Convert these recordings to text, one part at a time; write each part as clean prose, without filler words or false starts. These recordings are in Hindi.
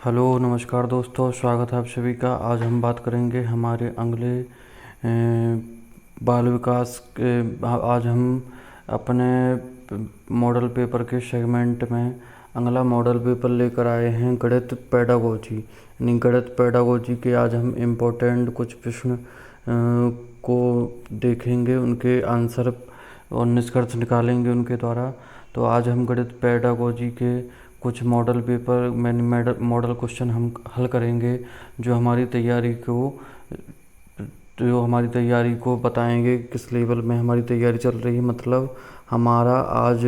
हेलो नमस्कार दोस्तों, स्वागत है आप सभी का। आज हम बात करेंगे हमारे अगले बाल विकास के। आज हम अपने मॉडल पेपर के सेगमेंट में अगला मॉडल पेपर लेकर आए हैं, गणित पेडागोजी यानी गणित पेडागोजी के। आज हम इम्पोर्टेंट कुछ प्रश्न को देखेंगे, उनके आंसर और निष्कर्ष निकालेंगे उनके द्वारा। तो आज हम गणित पेडागोजी के कुछ मॉडल पेपर मॉडल क्वेश्चन हम हल करेंगे, जो हमारी तैयारी को बताएंगे किस लेवल में हमारी तैयारी चल रही है। मतलब हमारा आज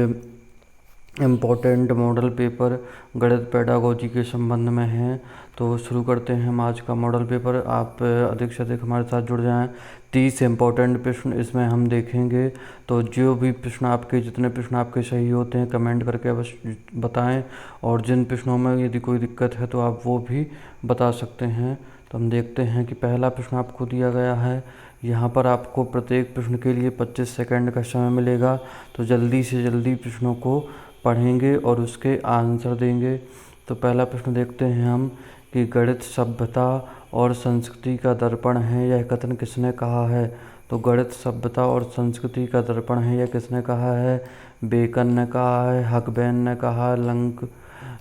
इम्पोर्टेंट मॉडल पेपर गणित पेडागोजी के संबंध में है। तो शुरू करते हैं हम आज का मॉडल पेपर। आप अधिक से अधिक हमारे साथ जुड़ जाएं। 30 इम्पोर्टेंट प्रश्न इसमें हम देखेंगे। तो जो भी प्रश्न आपके जितने प्रश्न आपके सही होते हैं कमेंट करके अवश्य बताएं, और जिन प्रश्नों में यदि कोई दिक्कत है तो आप वो भी बता सकते हैं। तो हम देखते हैं कि पहला प्रश्न आपको दिया गया है। यहाँ पर आपको प्रत्येक प्रश्न के लिए 25 सेकंड का समय मिलेगा। तो जल्दी से जल्दी प्रश्नों को पढ़ेंगे और उसके आंसर देंगे। तो पहला प्रश्न देखते हैं हम कि गणित सभ्यता और संस्कृति का दर्पण है, यह कथन किसने कहा है। तो गणित सभ्यता और संस्कृति का दर्पण है, यह किसने कहा है। बेकन ने कहा है, हकबैन ने कहा है,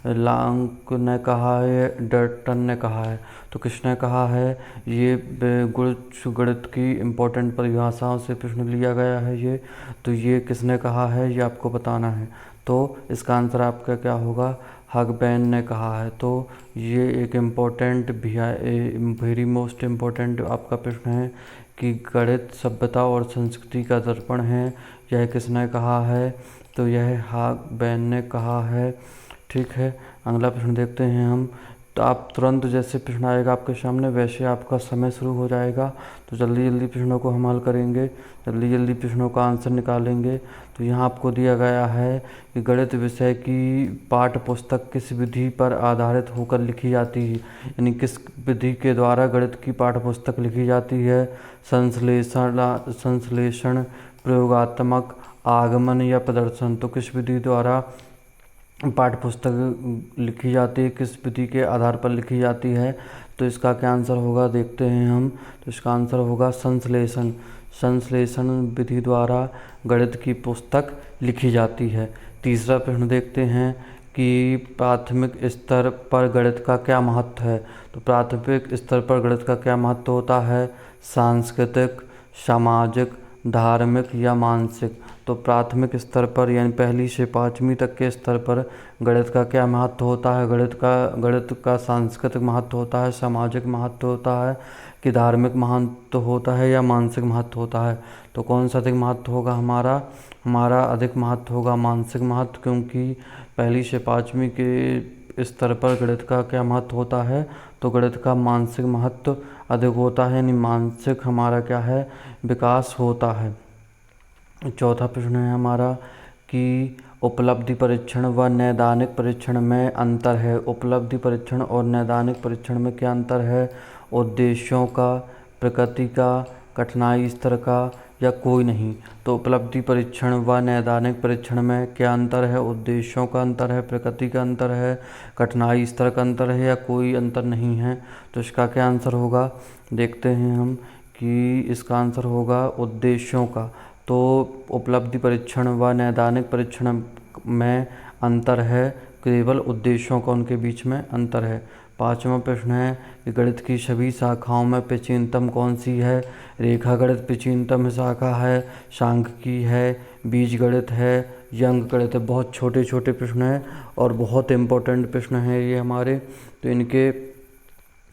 लांक ने कहा है, डर्टन ने कहा है। तो किसने कहा है। ये गणित की इम्पोर्टेंट परिभाषाओं से प्रश्न लिया गया है ये। तो ये किसने कहा है ये आपको बताना है। तो इसका आंसर आपका क्या होगा, हकबैन ने कहा है। तो ये एक इम्पोर्टेंट वेरी मोस्ट इम्पोर्टेंट आपका प्रश्न है कि गणित सभ्यता और संस्कृति का दर्पण है, यह किसने कहा है। तो यह हकबैन ने कहा है। ठीक है, अगला प्रश्न देखते हैं हम। तो आप तुरंत जैसे प्रश्न आएगा आपके सामने वैसे आपका समय शुरू हो जाएगा। तो जल्दी जल्दी प्रश्नों को हम हल करेंगे, जल्दी जल्दी प्रश्नों का आंसर निकालेंगे। तो यहाँ आपको दिया गया है कि गणित विषय की पाठ्य पुस्तक किस विधि पर आधारित होकर लिखी जाती है, यानी किस विधि के द्वारा गणित की पाठ्य पुस्तक लिखी जाती है। संश्लेषण, प्रयोगात्मक, आगमन या प्रदर्शन। तो किस विधि द्वारा पाठ्य पुस्तक लिखी जाती है, किस विधि के आधार पर लिखी जाती है। तो इसका क्या आंसर होगा देखते हैं हम। तो इसका आंसर होगा संश्लेषण। संश्लेषण विधि द्वारा गणित की पुस्तक लिखी जाती है। तीसरा प्रश्न देखते हैं कि प्राथमिक स्तर पर गणित का क्या महत्व है। तो प्राथमिक स्तर पर गणित का क्या महत्व होता है। सांस्कृतिक, सामाजिक, धार्मिक या मानसिक। तो प्राथमिक स्तर पर यानी 1ली से 5वीं तक के स्तर पर गणित का क्या महत्व होता है। गणित का सांस्कृतिक महत्व होता है, सामाजिक महत्व होता है कि धार्मिक महत्व होता है या मानसिक महत्व होता है। तो कौन सा अधिक महत्व होगा हमारा अधिक महत्व होगा मानसिक महत्व, क्योंकि 1ली से 5वीं के स्तर पर गणित का क्या महत्व होता है। तो गणित का मानसिक महत्व अधिक होता है, यानी मानसिक हमारा क्या है, विकास होता है। चौथा प्रश्न है हमारा कि उपलब्धि परीक्षण व नैदानिक परीक्षण में अंतर है। उपलब्धि परीक्षण और नैदानिक परीक्षण में क्या अंतर है। उद्देश्यों का, प्रकृति का, कठिनाई स्तर का या कोई नहीं। तो उपलब्धि परीक्षण व नैदानिक परीक्षण में क्या अंतर है। उद्देश्यों का अंतर है, प्रकृति का अंतर है, कठिनाई स्तर का अंतर है या कोई अंतर नहीं है। तो इसका क्या आंसर होगा देखते हैं हम कि इसका आंसर होगा उद्देश्यों का। तो उपलब्धि परीक्षण व नैदानिक परीक्षण में अंतर है, केवल उद्देश्यों का उनके बीच में अंतर है। पांचवा प्रश्न है कि गणित की सभी शाखाओं में प्राचीनतम कौन सी है। रेखा गणित प्राचीनतम शाखा है, सांख्यिकी है, बीजगणित है या अंक गणित है। बहुत छोटे छोटे प्रश्न हैं और बहुत इम्पोर्टेंट प्रश्न हैं ये हमारे। तो इनके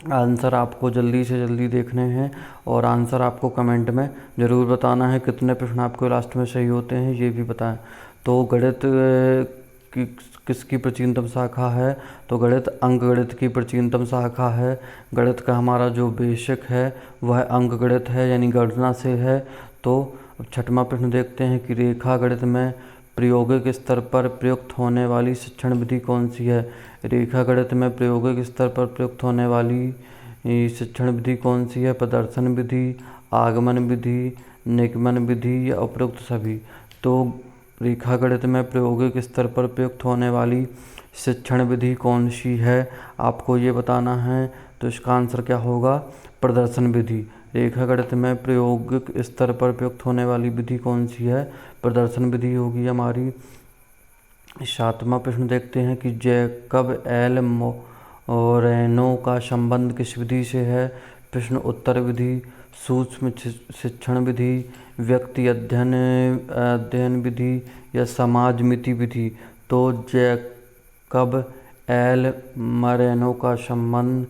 आंसर आपको जल्दी से जल्दी देखने हैं और आंसर आपको कमेंट में ज़रूर बताना है। कितने प्रश्न आपको लास्ट में सही होते हैं ये भी बताएं। तो गणित की किसकी प्राचीनतम शाखा है। तो गणित अंक गणित की प्राचीनतम शाखा है। गणित का हमारा जो बेसिक है वह अंक गणित है, यानी गणना से है। तो छठवां प्रश्न देखते हैं कि रेखा गणित में प्रायोगिक स्तर पर प्रयुक्त होने वाली शिक्षण विधि कौन सी है। रेखा गणित में प्रायोगिक स्तर पर प्रयुक्त होने वाली शिक्षण विधि कौन सी है। प्रदर्शन विधि, आगमन विधि, निगमन विधि या उपरोक्त सभी। तो रेखा गणित में प्रायोगिक स्तर पर प्रयुक्त होने वाली शिक्षण विधि कौन सी है, आपको ये बताना है। तो इसका आंसर क्या होगा, प्रदर्शन विधि। रेखागणित में प्रायोगिक स्तर पर प्रयुक्त होने वाली विधि कौन सी है, प्रदर्शन विधि होगी हमारी। 7वां प्रश्न देखते हैं कि जैकब एल मोरेनो का संबंध किस विधि से है। प्रश्न उत्तर विधि, सूक्ष्म शिक्षण विधि, व्यक्ति अध्ययन विधि या समाज मिति विधि। तो जैकब एल मोरेनो का संबंध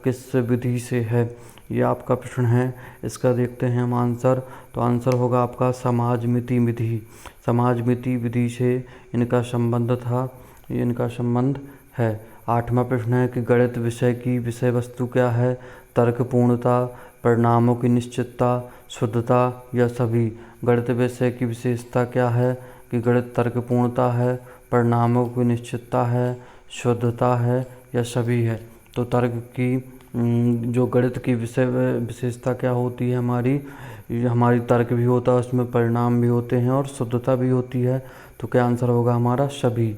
किस विधि से है, ये आपका प्रश्न है। इसका देखते हैं हम आंसर। तो आंसर होगा आपका समाज मिति विधि। समाज मिति विधि से इनका संबंध था, ये इनका संबंध है। 8वां प्रश्न है कि गणित विषय की विषय वस्तु क्या है, तर्कपूर्णता, परिणामों की निश्चितता, शुद्धता या सभी। गणित विषय की विशेषता क्या है कि गणित तर्कपूर्णता है, परिणामों की निश्चितता है, शुद्धता है या सभी है। तो तर्क की जो गणित की विशेषता क्या होती है हमारी तर्क भी होता है, उसमें परिणाम भी होते हैं और शुद्धता भी होती है। तो क्या आंसर होगा हमारा, सभी।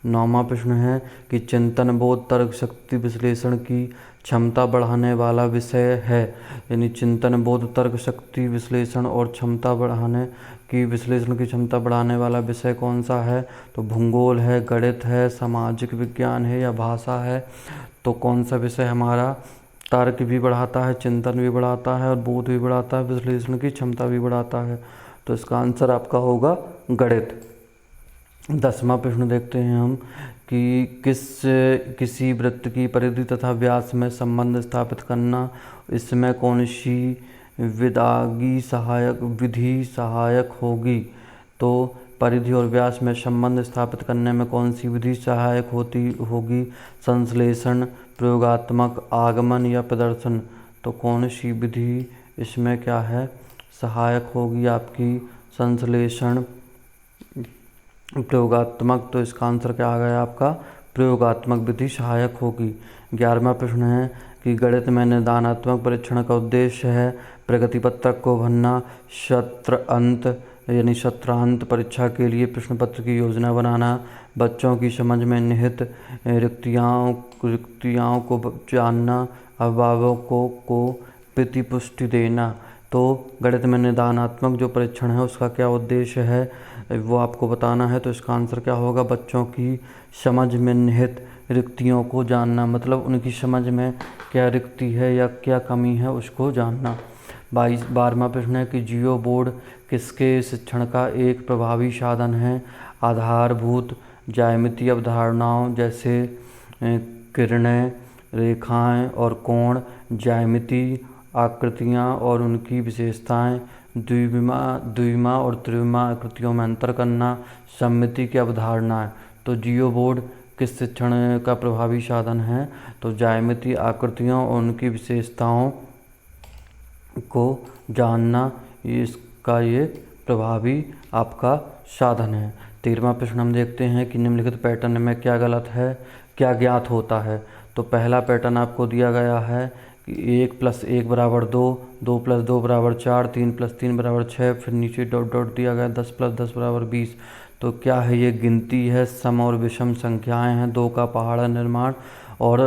9वां प्रश्न है कि चिंतन बोध तर्क शक्ति विश्लेषण की क्षमता बढ़ाने वाला विषय है। यानी चिंतन बोध तर्क शक्ति विश्लेषण और क्षमता बढ़ाने की विश्लेषण की क्षमता बढ़ाने वाला विषय कौन सा है। तो भूगोल है, गणित है, सामाजिक विज्ञान है या भाषा है। तो कौन सा विषय हमारा तर्क भी बढ़ाता है, चिंतन भी बढ़ाता है और बोध भी बढ़ाता है, विश्लेषण की क्षमता भी बढ़ाता है। तो इसका आंसर आपका होगा गणित। 10वां प्रश्न देखते हैं हम कि किसी वृत्त की परिधि तथा व्यास में संबंध स्थापित करना, इसमें कौन सी विधि सहायक होगी। तो परिधि और व्यास में संबंध स्थापित करने में कौन सी विधि सहायक होगी, संश्लेषण, प्रयोगात्मक, आगमन या प्रदर्शन। तो कौन सी विधि इसमें क्या है, सहायक होगी आपकी, संश्लेषण, प्रयोगात्मक। तो इसका आंसर क्या आ गया आपका, प्रयोगात्मक विधि सहायक होगी। 11वां प्रश्न है कि गणित में निदानात्मक परीक्षण का उद्देश्य है प्रगति पत्रक को भरना, सत्रांत परीक्षा के लिए प्रश्न पत्र की योजना बनाना, बच्चों की समझ में निहित रिक्तियों को जानना, अभिभावकों को प्रतिपुष्टि देना। तो गणित में निदानात्मक जो परीक्षण है उसका क्या उद्देश्य है वो आपको बताना है। तो इसका आंसर क्या होगा, बच्चों की समझ में निहित रिक्तियों को जानना, मतलब उनकी समझ में क्या रिक्ति है या क्या कमी है उसको जानना। 12वां प्रश्न है कि जियो बोर्ड किसके शिक्षण का एक प्रभावी साधन है, आधारभूत ज्यामितीय अवधारणाओं जैसे किरणें, रेखाएं और कोण, ज्यामिति, आकृतियाँ और उनकी विशेषताएं, द्विमा और त्रिविमा आकृतियों में अंतर करना, सममिति की अवधारणाएं। तो जियो बोर्ड किस शिक्षण का प्रभावी साधन है, तो ज्यामिति, आकृतियों और उनकी विशेषताओं को जानना, इसका ये प्रभावी आपका साधन है। 13वां प्रश्न हम देखते हैं कि निम्नलिखित पैटर्न में क्या गलत है, क्या ज्ञात होता है। तो पहला पैटर्न आपको दिया गया है कि 1 + 1 = 2, 2 + 2 = 4, 3 + 3 = 6, फिर नीचे डॉट डॉट दिया गया 10 + 10 = 20। तो क्या है, ये गिनती है, सम और विषम संख्याएं हैं, 2 का पहाड़ा निर्माण और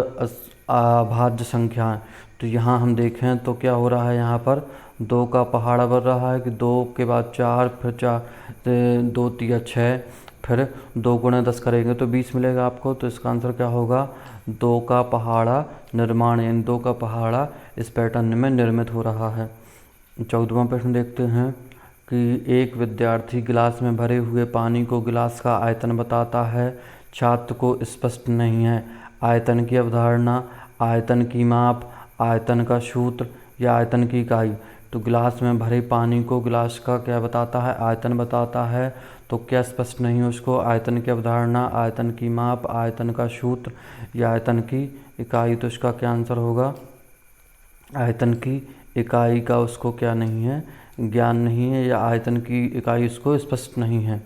अभाज्य संख्याएं। तो यहाँ हम देखें तो क्या हो रहा है, यहाँ पर 2 का पहाड़ा बन रहा है कि 2 के बाद 4, फिर 4 2 3 6, फिर 2 × 10 करेंगे तो 20 मिलेगा आपको। तो इसका आंसर क्या होगा, 2 का पहाड़ा निर्माण, यानी 2 का पहाड़ा इस पैटर्न में निर्मित हो रहा है। 14वां प्रश्न देखते हैं कि एक विद्यार्थी गिलास में भरे हुए पानी को गिलास का आयतन बताता है, छात्र को स्पष्ट नहीं है। आयतन की अवधारणा, आयतन की माप, आयतन का सूत्र या आयतन की इकाई। तो गिलास में भरे पानी को गिलास का क्या बताता है, आयतन बताता है। तो क्या स्पष्ट नहीं है उसको, आयतन की अवधारणा, आयतन की माप, आयतन का सूत्र या आयतन की इकाई। तो इसका क्या आंसर होगा, आयतन की इकाई का उसको क्या नहीं है, ज्ञान नहीं है, या आयतन की इकाई उसको स्पष्ट नहीं है।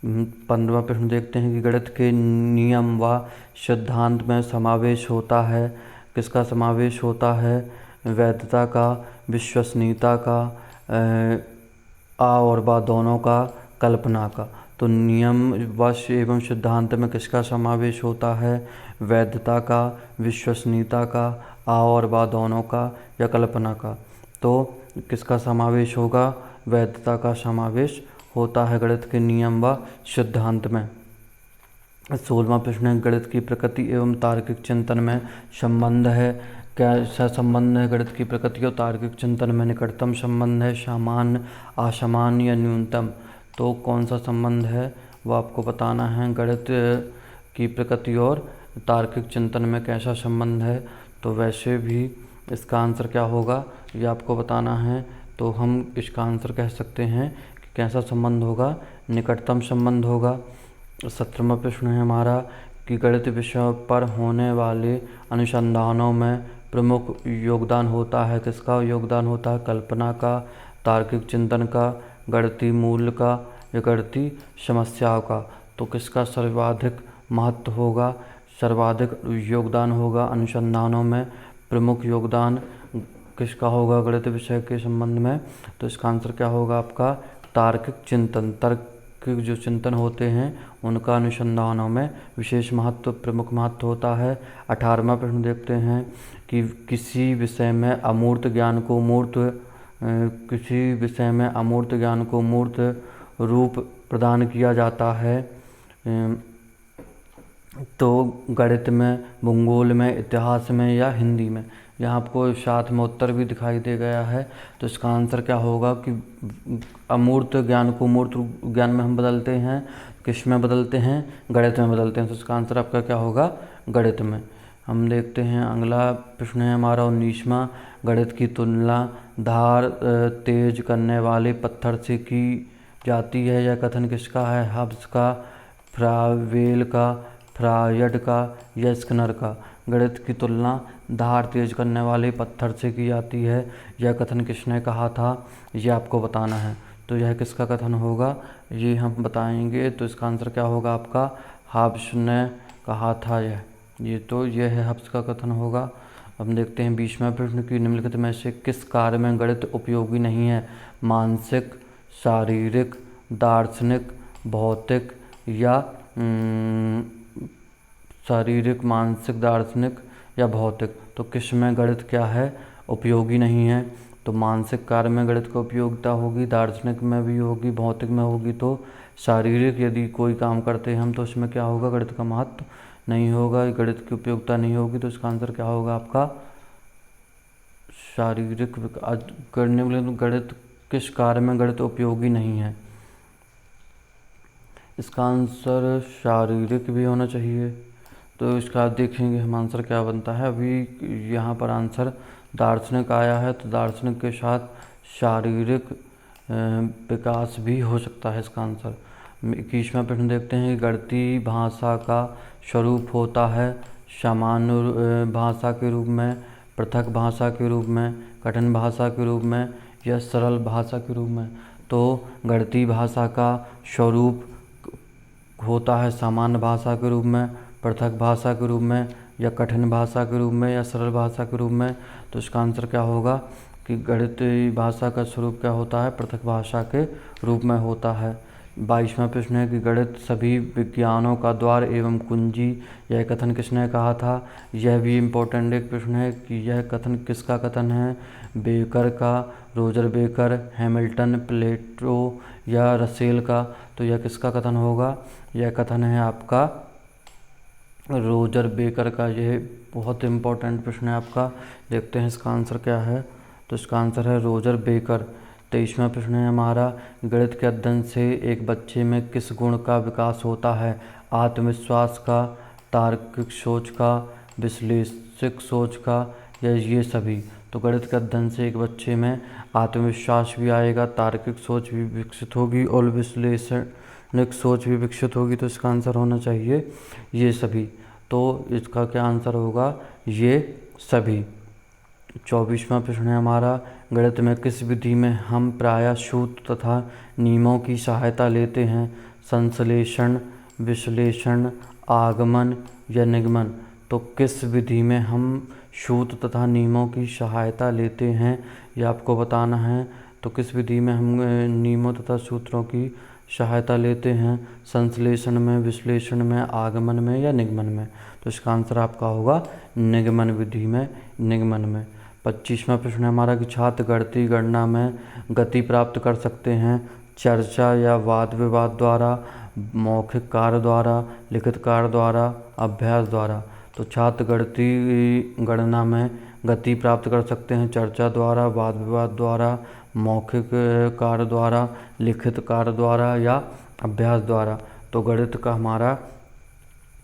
15वां प्रश्न देखते हैं कि गणित के नियम व सिद्धांत में समावेश होता है, किसका समावेश होता है, वैधता का, विश्वसनीयता का, आ और बा दोनों का, कल्पना का। तो नियम वश एवं सिद्धांत में किसका समावेश होता है? वैधता का, विश्वसनीयता का, आ और बा दोनों का, या कल्पना का? तो किसका समावेश होगा? वैधता का समावेश होता है गणित के नियम व सिद्धांत में। 16वां प्रश्न है, गणित की प्रकृति एवं तार्किक चिंतन में संबंध है। कैसा संबंध है गणित की प्रकृति और तार्किक चिंतन में? निकटतम संबंध है, सामान्य, असामान्य या न्यूनतम? तो कौन सा संबंध है वो आपको बताना है। गणित की प्रकृति और तार्किक चिंतन में कैसा संबंध है? तो वैसे भी इसका आंसर क्या होगा ये आपको बताना है। तो हम इसका आंसर कह सकते हैं कि कैसा संबंध होगा? निकटतम संबंध होगा। 17वां प्रश्न है हमारा कि गणित विषय पर होने वाले अनुसंधानों में प्रमुख योगदान होता है। किसका योगदान होता है? कल्पना का, तार्किक चिंतन का, गणितीय मूल्य का, या गणितीय समस्याओं का? तो किसका सर्वाधिक महत्व होगा? सर्वाधिक योगदान होगा अनुसंधानों में। प्रमुख योगदान किसका होगा गणित विषय के संबंध में? तो इसका आंसर क्या होगा आपका? तार्किक चिंतन। तार्किक जो चिंतन होते हैं उनका अनुसंधानों में विशेष महत्व, प्रमुख महत्व होता है। 18वां प्रश्न देखते हैं कि किसी विषय में अमूर्त ज्ञान को मूर्त रूप प्रदान किया जाता है। तो गणित में, भूगोल में, इतिहास में या हिंदी में? यहाँ आपको साथ में उत्तर भी दिखाई दे गया है। तो इसका आंसर क्या होगा कि अमूर्त ज्ञान को मूर्त ज्ञान में हम बदलते हैं। किस में बदलते हैं? गणित में बदलते हैं। तो इसका आंसर आपका क्या होगा? गणित में। हम देखते हैं अगला प्रश्न है हमारा 19वां, गणित की तुलना धार तेज करने वाले पत्थर से की जाती है। यह कथन किसका है? हब्स का, फ्रावेल का, फ्रायड का, या स्किनर का? गणित की तुलना धार तेज करने वाले पत्थर से की जाती है, यह कथन किसने कहा था? ये आपको बताना है। तो यह किसका कथन होगा ये हम बताएंगे। तो इसका आंसर क्या होगा आपका? हब्स ने कहा था यह है हब्स का कथन होगा। हम देखते हैं 20वां प्रश्न की निम्नलिखित में से किस कार्य में गणित उपयोगी नहीं है? मानसिक, शारीरिक, दार्शनिक, भौतिक, या शारीरिक, मानसिक, दार्शनिक या भौतिक? तो किस में गणित क्या है? उपयोगी नहीं है। तो मानसिक कार्य में गणित की उपयोगिता होगी, दार्शनिक में भी होगी, भौतिक में होगी। तो शारीरिक यदि कोई काम करते हैं हम तो उसमें क्या होगा? गणित का महत्व नहीं होगा, गणित की उपयोगिता नहीं होगी। तो इसका आंसर क्या होगा आपका? शारीरिक। गणित किस कार्य में गणित उपयोगी नहीं है? इसका आंसर शारीरिक भी होना चाहिए। तो इसका आप देखेंगे हम आंसर क्या बनता है। अभी यहाँ पर आंसर दार्शनिक आया है, तो दार्शनिक के साथ शारीरिक विकास भी हो सकता है इसका आंसर। 21वां प्रश्न देखते हैं कि गणितीय भाषा का स्वरूप होता है सामान्य भाषा के रूप में, पृथक भाषा के रूप में, कठिन भाषा के रूप में, या सरल भाषा के रूप में? तो गणितीय भाषा का स्वरूप होता है सामान्य भाषा के रूप में, पृथक भाषा के रूप में, या कठिन भाषा के रूप में, या सरल भाषा के रूप में? तो इसका आंसर क्या होगा कि गणितीय भाषा का स्वरूप क्या होता है? पृथक भाषा के रूप में होता है। 22वां प्रश्न है कि गणित सभी विज्ञानों का द्वार एवं कुंजी, यह कथन किसने कहा था? यह भी इम्पोर्टेंट एक प्रश्न है कि यह कथन किसका कथन है? बेकर का, रोजर बेकर, हैमिल्टन, प्लेटो, या रसेल का? तो यह किसका कथन होगा? यह कथन है आपका रोजर बेकर का। यह बहुत इम्पोर्टेंट प्रश्न है आपका। देखते हैं इसका आंसर क्या है। तो इसका आंसर है रोजर बेकर। 23वां प्रश्न है हमारा, गणित के अध्ययन से एक बच्चे में किस गुण का विकास होता है? आत्मविश्वास का, तार्किक सोच का, विश्लेषिक सोच का, या ये सभी? तो गणित के अध्ययन से एक बच्चे में आत्मविश्वास भी आएगा, तार्किक सोच भी विकसित होगी और विश्लेषणिक सोच भी विकसित होगी। तो इसका आंसर होना चाहिए ये सभी। तो इसका क्या आंसर होगा? ये सभी। 24वां प्रश्न है हमारा, गणित में किस विधि में हम प्रायः सूत्र तथा नियमों की सहायता लेते हैं? संश्लेषण, विश्लेषण, आगमन, या निगमन? तो किस विधि में हम सूत्र तथा नियमों की सहायता लेते हैं ये आपको बताना है। तो किस विधि में हम नियमों तथा सूत्रों की सहायता लेते हैं, संश्लेषण में, विश्लेषण में, आगमन में या निगमन में। तो इसका आंसर आपका होगा निगमन विधि में, निगमन में। 25वां प्रश्न है हमारा कि छात्र गणितीय गणना में गति प्राप्त कर सकते हैं चर्चा या वाद विवाद द्वारा, मौखिक कार्य द्वारा, लिखित कार्य द्वारा, अभ्यास द्वारा। तो छात्र गणितीय गणना में गति प्राप्त कर सकते हैं चर्चा द्वारा, वाद विवाद द्वारा, मौखिक कार्य द्वारा, लिखित कार्य द्वारा या अभ्यास द्वारा। तो गणित का हमारा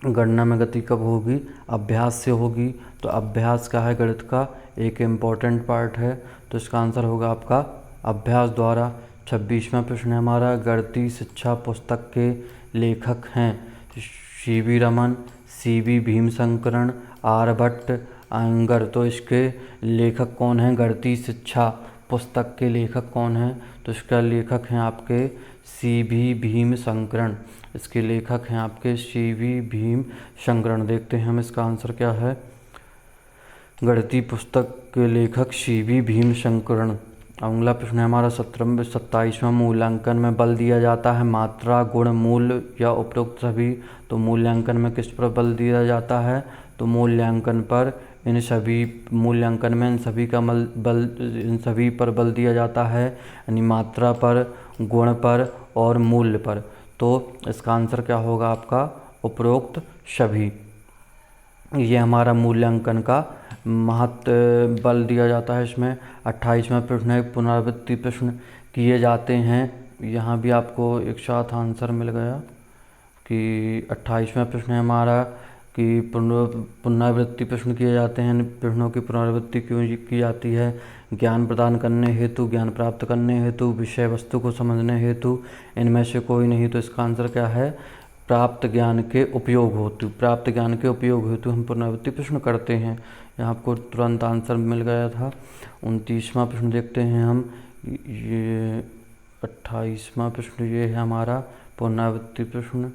गणना में गति कब होगी? अभ्यास से होगी। तो अभ्यास क्या है? गणित का एक इम्पॉर्टेंट पार्ट है। तो इसका आंसर होगा आपका अभ्यास द्वारा। 26वां प्रश्न है हमारा गणितीय शिक्षा पुस्तक के लेखक हैं सीवी रमन, सीवी भीमशंकरन, आर्यभट्ट, अयंगर। तो इसके लेखक कौन हैं? गणितीय शिक्षा पुस्तक के लेखक कौन हैं? तो इसका लेखक हैं आपके सीवी भीमशंकरन। इसके लेखक हैं आपके सीवी भीमशंकरन। देखते हैं हम इसका आंसर क्या है। गणितीय पुस्तक के लेखक सीवी भीमशंकरन। अगला प्रश्न है हमारा 27वां मूल्यांकन में बल दिया जाता है मात्रा, गुण, मूल्य या उपरोक्त सभी। तो मूल्यांकन में किस पर बल दिया जाता है? तो मूल्यांकन पर इन सभी मूल्यांकन में इन सभी पर बल दिया जाता है, यानी मात्रा पर, गुण पर और मूल्य पर। तो इसका आंसर क्या होगा आपका? उपरोक्त सभी। ये हमारा मूल्यांकन का महत्व बल दिया जाता है इसमें। 28वां प्रश्न है पुनरावृत्ति प्रश्न किए जाते हैं। यहाँ भी आपको एक साथ आंसर मिल गया कि 28वां प्रश्न है हमारा कि पुनरावृत्ति प्रश्न किए जाते हैं। प्रश्नों की पुनरावृत्ति क्यों की जाती है? ज्ञान प्रदान करने हेतु, ज्ञान प्राप्त करने हेतु, विषय वस्तु को समझने हेतु, इनमें से कोई नहीं। तो इसका आंसर क्या है? प्राप्त ज्ञान के उपयोग हेतु। प्राप्त ज्ञान के उपयोग हेतु हम पुनरावृत्ति प्रश्न करते हैं। यहाँ आपको तुरंत आंसर मिल गया था। 29वां प्रश्न देखते हैं हम। ये 28वां प्रश्न ये है हमारा पुनरावृत्ति प्रश्न।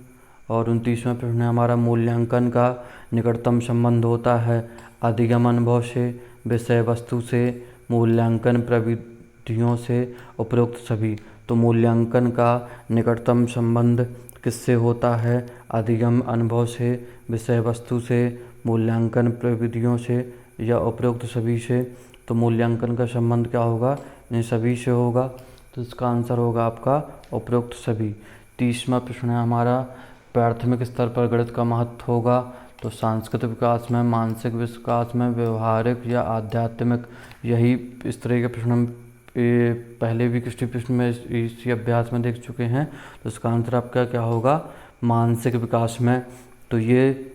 और 29वां प्रश्न है हमारा मूल्यांकन का निकटतम संबंध होता है अधिगम अनुभव से, विषय वस्तु से, मूल्यांकन प्रविधियों से, उपरोक्त सभी। तो मूल्यांकन का निकटतम संबंध किससे होता है? अधिगम अनुभव से, विषय वस्तु से, मूल्यांकन प्रविधियों से या उपरोक्त सभी से। तो मूल्यांकन का संबंध क्या होगा? इन सभी से होगा। तो इसका आंसर होगा आपका उपरोक्त सभी। 30वां प्रश्न है हमारा प्राथमिक स्तर पर गणित का महत्व होगा। तो सांस्कृतिक विकास में, मानसिक विकास में, व्यवहारिक या आध्यात्मिक। यही इस तरह के प्रश्न हम पहले भी किसी प्रश्न में इसी अभ्यास में देख चुके हैं। तो इसका आंसर आपका क्या होगा? मानसिक विकास में। तो ये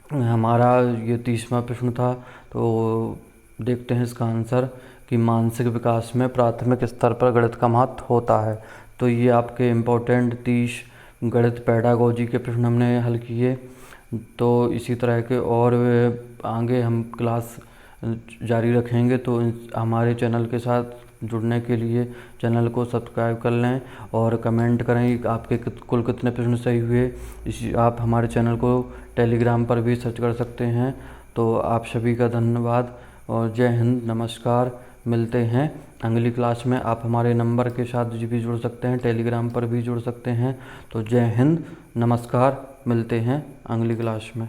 हमारा ये 30वां प्रश्न था। तो देखते हैं इसका आंसर कि मानसिक विकास में प्राथमिक स्तर पर गणित का महत्व होता है। तो ये आपके इम्पोर्टेंट 30 गणित पेडागोजी के प्रश्न हमने हल किए। तो इसी तरह के और आगे हम क्लास जारी रखेंगे। तो हमारे चैनल के साथ जुड़ने के लिए चैनल को सब्सक्राइब कर लें और कमेंट करें आपके कुल कितने प्रश्न सही हुए। आप हमारे चैनल को टेलीग्राम पर भी सर्च कर सकते हैं। तो आप सभी का धन्यवाद और जय हिंद, नमस्कार। मिलते हैं अगली क्लास में। आप हमारे नंबर के साथ भी जुड़ सकते हैं, टेलीग्राम पर भी जुड़ सकते हैं। तो जय हिंद, नमस्कार। मिलते हैं अगली क्लास में।